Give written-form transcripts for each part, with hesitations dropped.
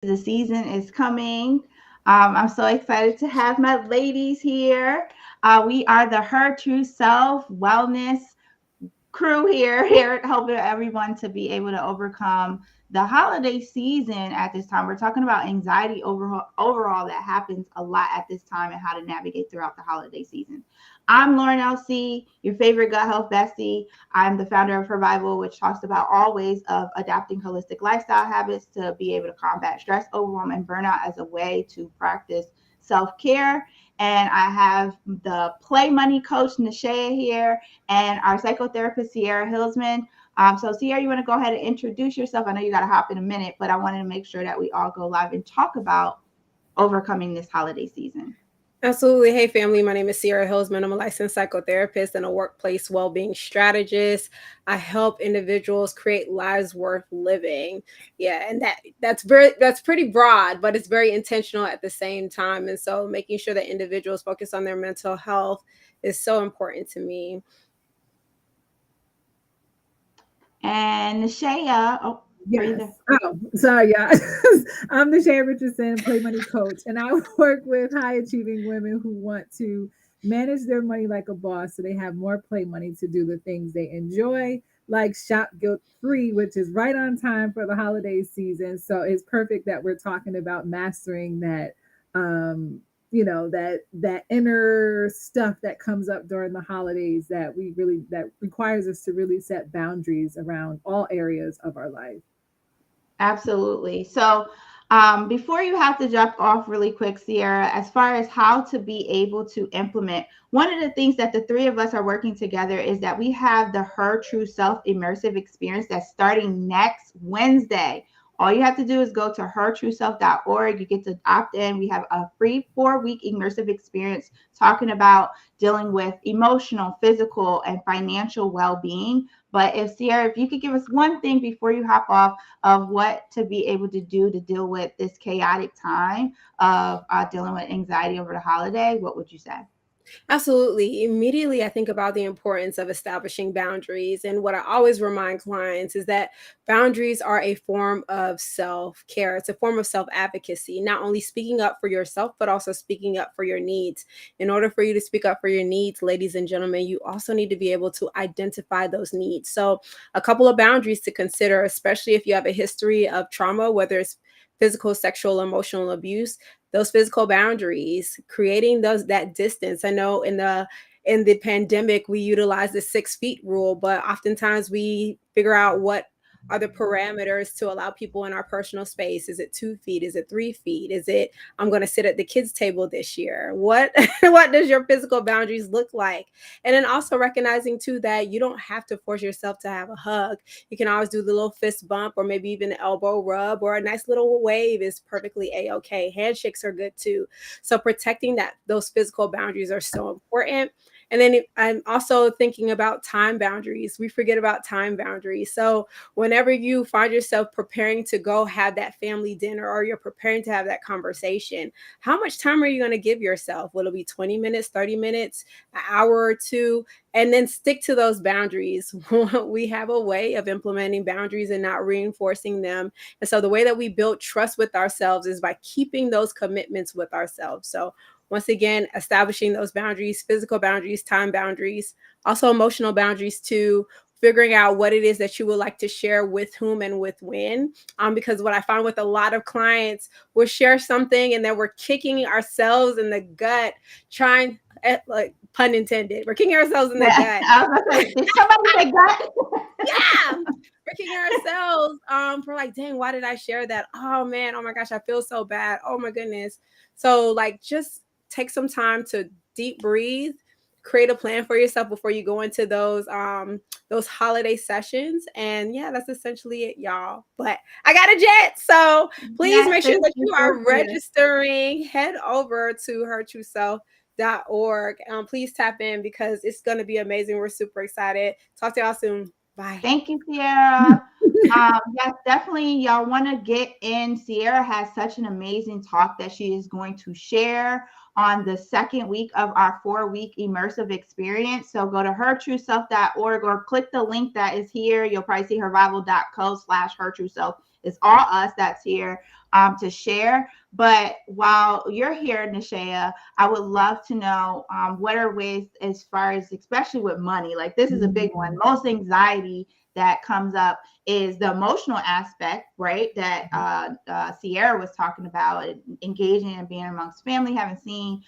The season is coming. I'm so excited to have my ladies here. We are the Her True Self Wellness crew here helping everyone to be able to overcome the holiday season at this time. We're talking about anxiety overall that happens a lot at this time and how to navigate throughout the holiday season. I'm Lauren LC, your favorite gut health bestie. I'm the founder of Survival, which talks about all ways of adapting holistic lifestyle habits to be able to combat stress, overwhelm, and burnout as a way to practice self-care. And I have the play money coach, Nashaya, here, and our psychotherapist, Sierra Hillsman. So, Sierra, you want to go ahead and introduce yourself? I know you got to hop in a minute, but I wanted to make sure that we all go live and talk about overcoming this holiday season. Absolutely. Hey, family. My name is Sierra Hillsman. I'm a licensed psychotherapist and a workplace well-being strategist. I help individuals create lives worth living. Yeah, and that's pretty broad, but it's very intentional at the same time. And so, making sure that individuals focus on their mental health is so important to me. And Nashaya, oh, are you Yes. there? Oh, sorry, y'all. I'm the Shay Richardson, play money coach, and I work with high achieving women who want to manage their money like a boss so they have more play money to do the things they enjoy, like shop guilt free, which is right on time for the holiday season. So it's perfect that we're talking about mastering that that inner stuff that comes up during the holidays that requires us to really set boundaries around all areas of our life. Absolutely. So, before you have to jump off really quick, Sierra, as far as how to be able to implement, one of the things that the three of us are working together is that we have the Her True Self immersive experience that's starting next Wednesday. All you have to do is go to hertrueself.org. You get to opt in. We have a free 4-week immersive experience talking about dealing with emotional, physical, and financial well being. But if Sierra, if you could give us one thing before you hop off, of what to be able to do to deal with this chaotic time of dealing with anxiety over the holiday, what would you say? Absolutely. Immediately, I think about the importance of establishing boundaries. And what I always remind clients is that boundaries are a form of self care, it's a form of self advocacy, not only speaking up for yourself, but also speaking up for your needs. In order for you to speak up for your needs, ladies and gentlemen, you also need to be able to identify those needs. So, a couple of boundaries to consider, especially if you have a history of trauma, whether it's physical, sexual, emotional abuse, those physical boundaries, creating those that distance. I know in the pandemic we utilize the 6 feet rule, but oftentimes we figure out what are the parameters to allow people in our personal space. Is it 2 feet? Is it 3 feet? Is it I'm going to sit at the kids table this year? What what does your physical boundaries look like? And then also recognizing too that you don't have to force yourself to have a hug. You can always do the little fist bump or maybe even an elbow rub or a nice little wave is perfectly a-okay. Handshakes are good too. So protecting that those physical boundaries are so important. And then I'm also thinking about time boundaries. We forget about time boundaries. So whenever you find yourself preparing to go have that family dinner or you're preparing to have that conversation, how much time are you going to give yourself? Will it be 20 minutes, 30 minutes, an hour or two? And then stick to those boundaries. We have a way of implementing boundaries and not reinforcing them. And so the way that we build trust with ourselves is by keeping those commitments with ourselves. So once again, establishing those boundaries, physical boundaries, time boundaries, also emotional boundaries too, figuring out what it is that you would like to share with whom and with when. Because what I find with a lot of clients, we'll share something and then we're kicking ourselves in the gut, trying, like pun intended, we're kicking ourselves in the Yeah, gut. I was gonna say, did somebody say that? Yeah, we're kicking ourselves for like, dang, why did I share that? Oh man, oh my gosh, I feel so bad. Oh my goodness. So like just take some time to deep breathe, create a plan for yourself before you go into those holiday sessions. And yeah, that's essentially it, y'all. But I got a jet. So please Yes, make sure thank that you you so are much. registering. Head over to hertrueself.org. Please tap in because it's going to be amazing. We're super excited. Talk to y'all soon. Bye. Thank you, Sierra. Yes, definitely. Y'all want to get in. Sierra has such an amazing talk that she is going to share on the second week of our 4-week immersive experience. So go to hertrueself.org or click the link that is here. You'll probably see hervival.co/hertrueself. It's all us that's here. to share. But while you're here, Nishaya, I would love to know what are ways, as far as especially with money, like this is a big one. Mhm. Most anxiety that comes up is the emotional aspect, right? That Sierra was talking about, engaging and being amongst family, having seen,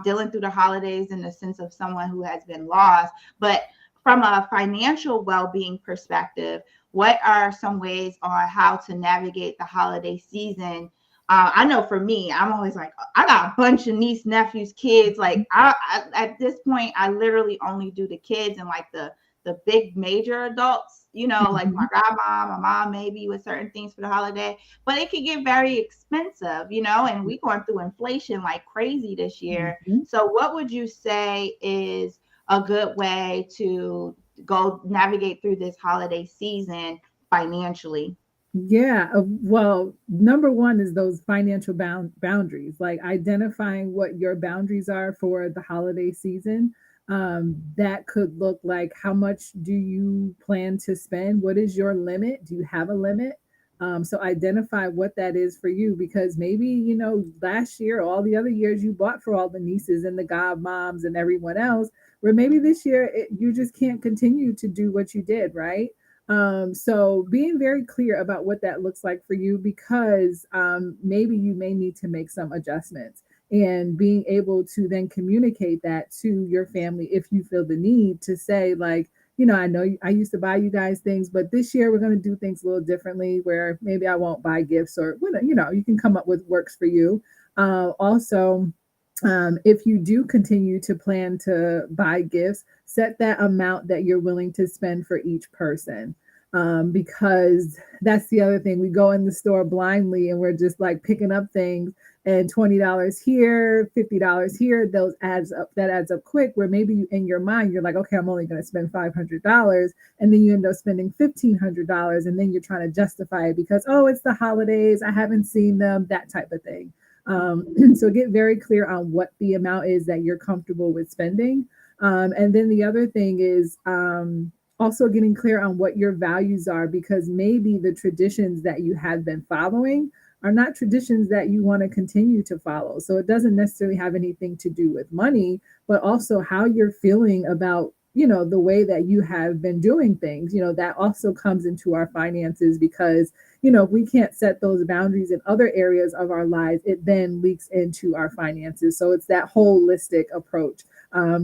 dealing through the holidays in the sense of someone who has been lost. But from a financial well-being perspective, what are some ways on how to navigate the holiday season? I know for me, I'm always like, I got a bunch of niece, nephews, kids. Like at this point, I literally only do the kids and like the big major adults, like my Mhm. grandma, my mom, maybe with certain things for the holiday. But it could get very expensive, and we going through inflation like crazy this year. Mhm. So what would you say is a good way to go navigate through this holiday season financially? Yeah, well, number one is those financial boundaries, like identifying what your boundaries are for the holiday season. That could look like, how much do you plan to spend? What is your limit? Do you have a limit? So identify what that is for you, because maybe, last year, all the other years you bought for all the nieces and the godmoms and everyone else, where maybe this year you just can't continue to do what you did, right? So being very clear about what that looks like for you, because maybe you may need to make some adjustments, and being able to then communicate that to your family if you feel the need to say, like, I know I used to buy you guys things, but this year we're going to do things a little differently, where maybe I won't buy gifts, or, you can come up with works for you. Also, if you do continue to plan to buy gifts, set that amount that you're willing to spend for each person. Because that's the other thing. We go in the store blindly and we're just like picking up things, and $20 here, $50 here, those adds up. That adds up quick, where maybe in your mind you're like, okay, I'm only going to spend $500, and then you end up spending $1,500, and then you're trying to justify it because, oh, it's the holidays, I haven't seen them, that type of thing. So get very clear on what the amount is that you're comfortable with spending. And then the other thing is, also getting clear on what your values are, because maybe the traditions that you have been following are not traditions that you want to continue to follow. So it doesn't necessarily have anything to do with money, but also how you're feeling about, the way that you have been doing things. That also comes into our finances, because if we can't set those boundaries in other areas of our lives, it then leaks into our finances. So it's that holistic approach.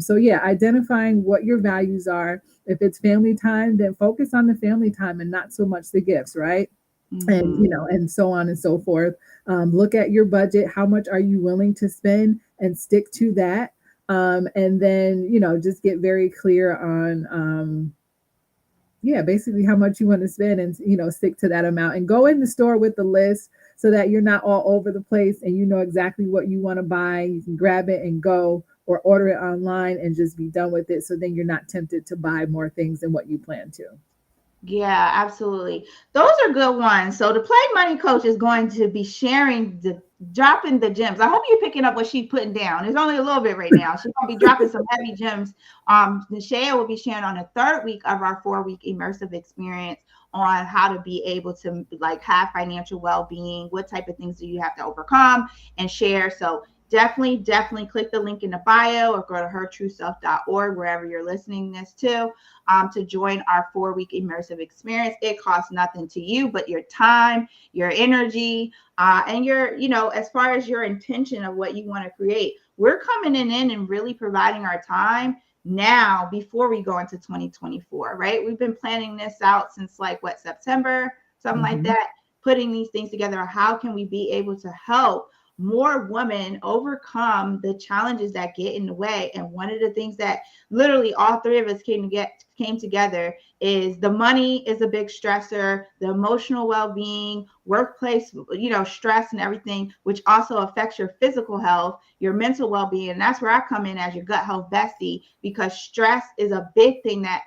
So yeah, identifying what your values are. If it's family time, then focus on the family time and not so much the gifts, right? And Mm-hmm. and so on and so forth. Look at your budget. How much are you willing to spend, and stick to that. And then just get very clear on, yeah, basically how much you want to spend, and stick to that amount, and go in the store with the list, so that you're not all over the place, and you know exactly what you want to buy. You can grab it and go, or order it online and just be done with it, so then you're not tempted to buy more things than what you plan to. Yeah, absolutely. Those are good ones. So the Play Money Coach is going to be sharing dropping the gems. I hope you're picking up what she's putting down. It's only a little bit right now. She's gonna be dropping some heavy gems. Michelle will be sharing on the third week of our 4-week immersive experience on how to be able to like have financial well-being, what type of things do you have to overcome and share. So definitely click the link in the bio or go to hertrueself.org, wherever you're listening this to join our 4-week immersive experience. It costs nothing to you but your time, your energy, and your, as far as your intention of what you want to create. We're coming in and really providing our time now before we go into 2024, right? We've been planning this out since like what, September, something like Mhm. that, putting these things together. How can we be able to help more women overcome the challenges that get in the way? And one of the things that literally all three of us came together is the money is a big stressor, the emotional well-being, workplace, stress and everything, which also affects your physical health, your mental well-being. And that's where I come in as your gut health bestie, because stress is a big thing that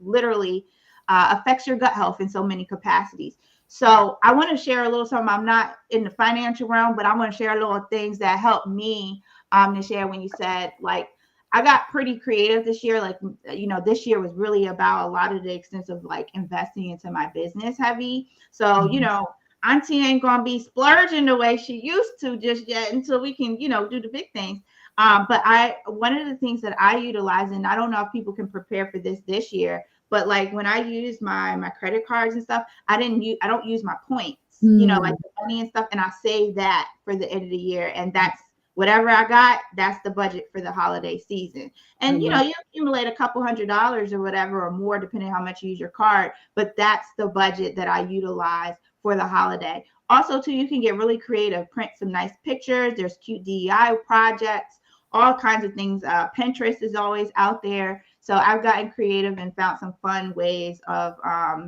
literally affects your gut health in so many capacities. So I want to share a little something. I'm not in the financial realm, but I want to share a little things that helped me to share when you said, like, I got pretty creative this year. Like, this year was really about a lot of the extensive like investing into my business heavy. So, Mhm. Auntie ain't gonna be splurging the way she used to just yet until we can, do the big things. But one of the things that I utilize, and I don't know if people can prepare for this year, but like when I use my credit cards and stuff, I don't use my points, like Mm. the money and stuff, and I save that for the end of the year, and that's whatever I got, that's the budget for the holiday season. I And love. you accumulate a couple $100s or whatever or more, depending on how much you use your card, but that's the budget that I utilize for the holiday. Also, too, you can get really creative, print some nice pictures. There's cute DEI projects, all kinds of things. Pinterest is always out there. So I've gotten creative and found some fun ways of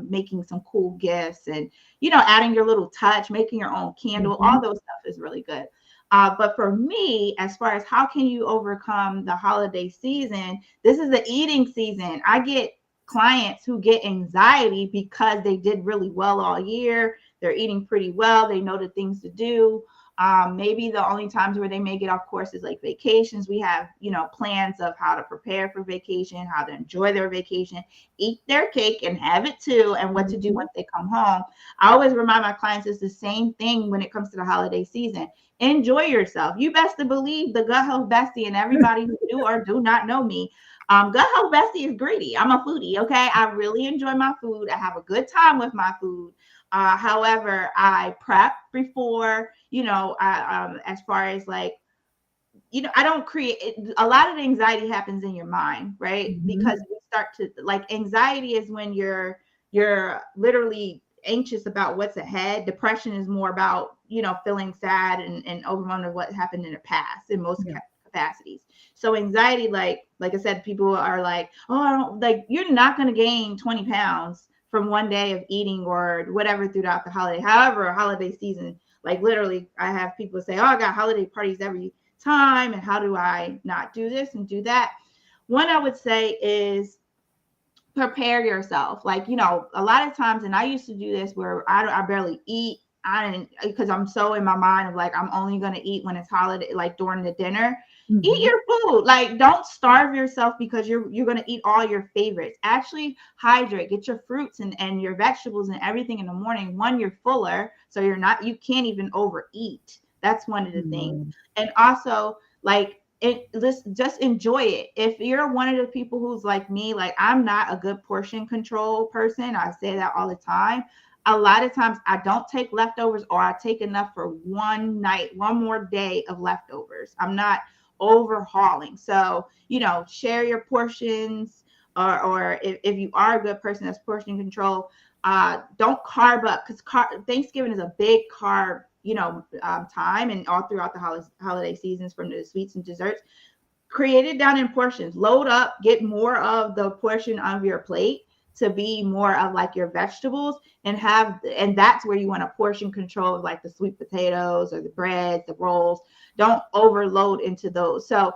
making some cool gifts and, adding your little touch, making your own candle. Mhm. All those stuff is really good. But for me, as far as how can you overcome the holiday season, this is the eating season. I get clients who get anxiety because they did really well all year. They're eating pretty well. They know the things to do. Maybe the only times where they may get off course is like vacations. We have, plans of how to prepare for vacation, how to enjoy their vacation, eat their cake and have it too, and what to do Mhm. once they come home. I always remind my clients it's the same thing when it comes to the holiday season. Enjoy yourself. You best to believe the gut health bestie and everybody who do or do not know me. Gut health bestie is greedy. I'm a foodie. Okay. I really enjoy my food. I have a good time with my food. However, I prep before, as far as like, I don't create a lot of the anxiety happens in your mind, right? Mhm. Because we start to like anxiety is when you're literally anxious about what's ahead. Depression is more about, feeling sad and overwhelmed of what happened in the past in most Yeah. capacities. So anxiety, like I said, people are like, oh, I don't like you're not gonna gain 20 pounds from one day of eating or whatever throughout the holiday. However, holiday season, like literally, I have people say, oh, I got holiday parties every time and how do I not do this and do that? One I would say is prepare yourself. Like, a lot of times, and I used to do this where I barely eat. I didn't because I'm so in my mind of like I'm only gonna eat when it's holiday, like during the dinner. Eat Mhm. your food. Like, don't starve yourself because you're gonna eat all your favorites. Actually, hydrate. Get your fruits and your vegetables and everything in the morning. One, you're fuller, so you can't even overeat. That's one of the things. Mm. And also, like let's just enjoy it. If you're one of the people who's like me, like I'm not a good portion control person, I say that all the time. A lot of times I don't take leftovers or I take enough for one night, one more day of leftovers. I'm not overhauling. So, share your portions, or if you are a good person that's portion control, don't carb up because Thanksgiving is a big carb, time, and all throughout the holiday seasons from the sweets and desserts. Create it down in portions. Load up, get more of the portion of your plate to be more of like your vegetables and that's where you want to portion control of like the sweet potatoes or the breads, the rolls. Don't overload into those. So,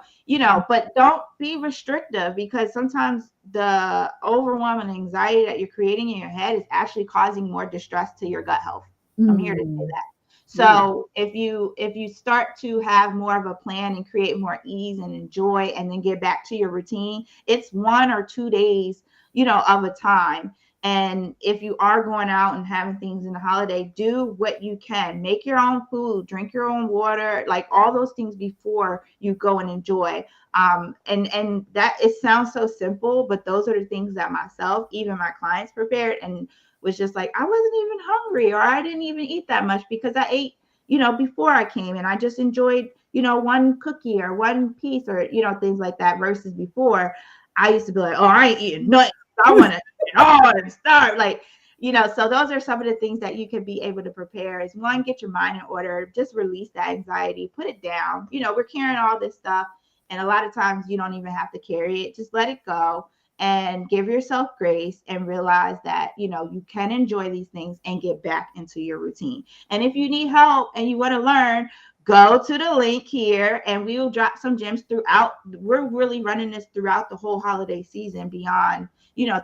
but don't be restrictive because sometimes the overwhelm and anxiety that you're creating in your head is actually causing more distress to your gut health. I'm here to say Mm. that. Yeah. So if you start to have more of a plan and create more ease and enjoy and then get back to your routine, it's 1 or 2 days, of a time. And if you are going out and having things in the holiday, do what you can. Make your own food, drink your own water, like all those things before you go and enjoy. And that it sounds so simple, but those are the things that myself, even my clients prepared and was just like, I wasn't even hungry or I didn't even eat that much because I ate, before I came and I just enjoyed, one cookie or one piece or, things like that versus before I used to be like, oh, I ain't eating nothing. I want to eat it all and start like, so those are some of the things that you can be able to prepare is one, get your mind in order, just release that anxiety, put it down. We're carrying all this stuff. And a lot of times you don't even have to carry it. Just let it go and give yourself grace and realize that you can enjoy these things and get back into your routine. And if you need help and you want to learn, go to the link here and we will drop some gems throughout. We're really running this throughout the whole holiday season beyond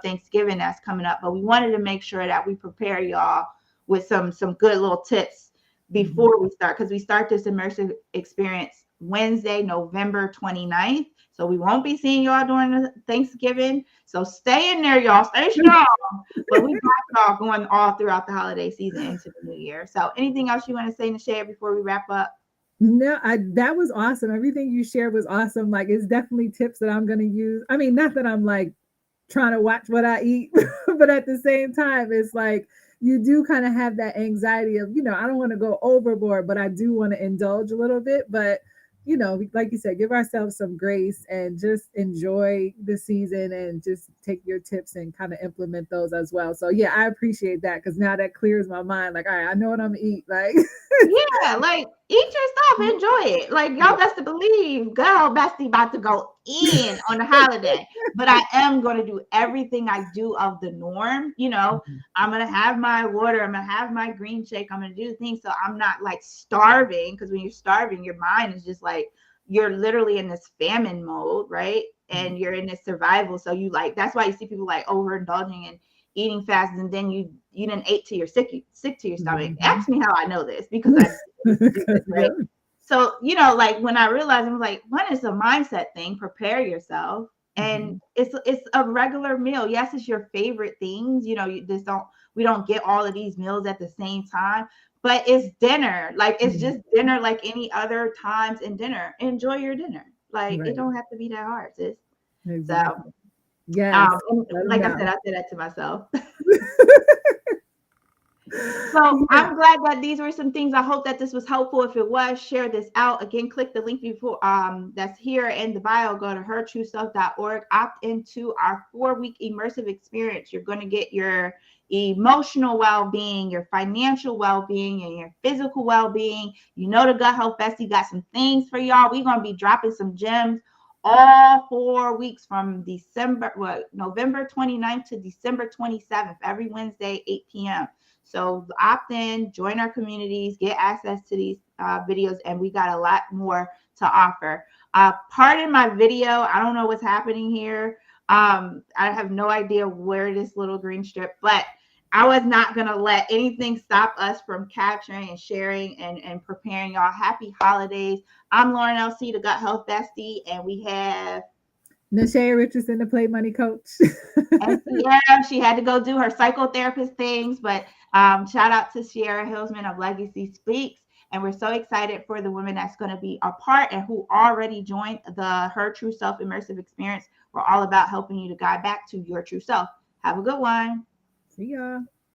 Thanksgiving that's coming up, but we wanted to make sure that we prepare y'all with some good little tips Mhm. before we start, because we start this immersive experience Wednesday, November 29th. So we won't be seeing y'all during the Thanksgiving. So stay in there, y'all. Stay strong. But we got y'all going all throughout the holiday season into the new year. So anything else you want to say, Nashaya, before we wrap up? No, that was awesome. Everything you shared was awesome. Like it's definitely tips that I'm gonna use. I mean, not that I'm like trying to watch what I eat, but at the same time, it's like you do kind of have that anxiety of, I don't want to go overboard, but I do want to indulge a little bit. But like you said, give ourselves some grace and just enjoy the season and just take your tips and kind of implement those as well. So yeah, I appreciate that because now that clears my mind. Like, all right, I know what I'm gonna eat. Like, Yeah, like eat your stuff, enjoy it. Like y'all best to believe, girl, Bestie about to go in on the holiday. But I am going to do everything I do of the norm. I'm going to have my water. I'm going to have my green shake. I'm going to do things so I'm not like starving. Because when you're starving, your mind is just like you're literally in this famine mode, right? And you're in this survival. So you like that's why you see people like overindulging and eating fast, and then you didn't ate till you're sick to your stomach. Mhm. Ask me how I know this because I do this, right? Yeah. So, like when I realized, I'm like, one is a mindset thing. Prepare yourself, and Mhm. it's a regular meal. Yes, it's your favorite things. You just don't we don't get all of these meals at the same time, but it's dinner. Like it's Mhm. just dinner, like any other times in dinner. Enjoy your dinner. Like it Right. don't have to be that hard, sis. So, Exactly. Yes. and Let them like I know. said, I said that to myself. So Yeah. I'm glad that these were some things. I hope that this was helpful. If it was, share this out. Again, click the link before that's here in the bio. Go to hertrueself.org. Opt into our 4-week immersive experience. You're going to get your emotional well-being, your financial well-being, and your physical well-being. The Gut Health Bestie got some things for y'all. We're going to be dropping some gems all 4 weeks from November 29th to December 27th, every Wednesday, 8 p.m. So opt in, join our communities, get access to these videos, and we got a lot more to offer. Pardon my video. I don't know what's happening here. I have no idea where this little green strip, but I was not going to let anything stop us from capturing and sharing and preparing y'all. Happy holidays. I'm Lauren LC, the Gut Health Bestie, and we have Nashaya Richardson, the Play Money Coach. SCM. She had to go do her psychotherapist things, but shout out to Sierra Hillsman of Legacy Speaks. And we're so excited for the women that's going to be a part and who already joined the Her True Self Immersive Experience. We're all about helping you to guide back to your true self. Have a good one. See y'all.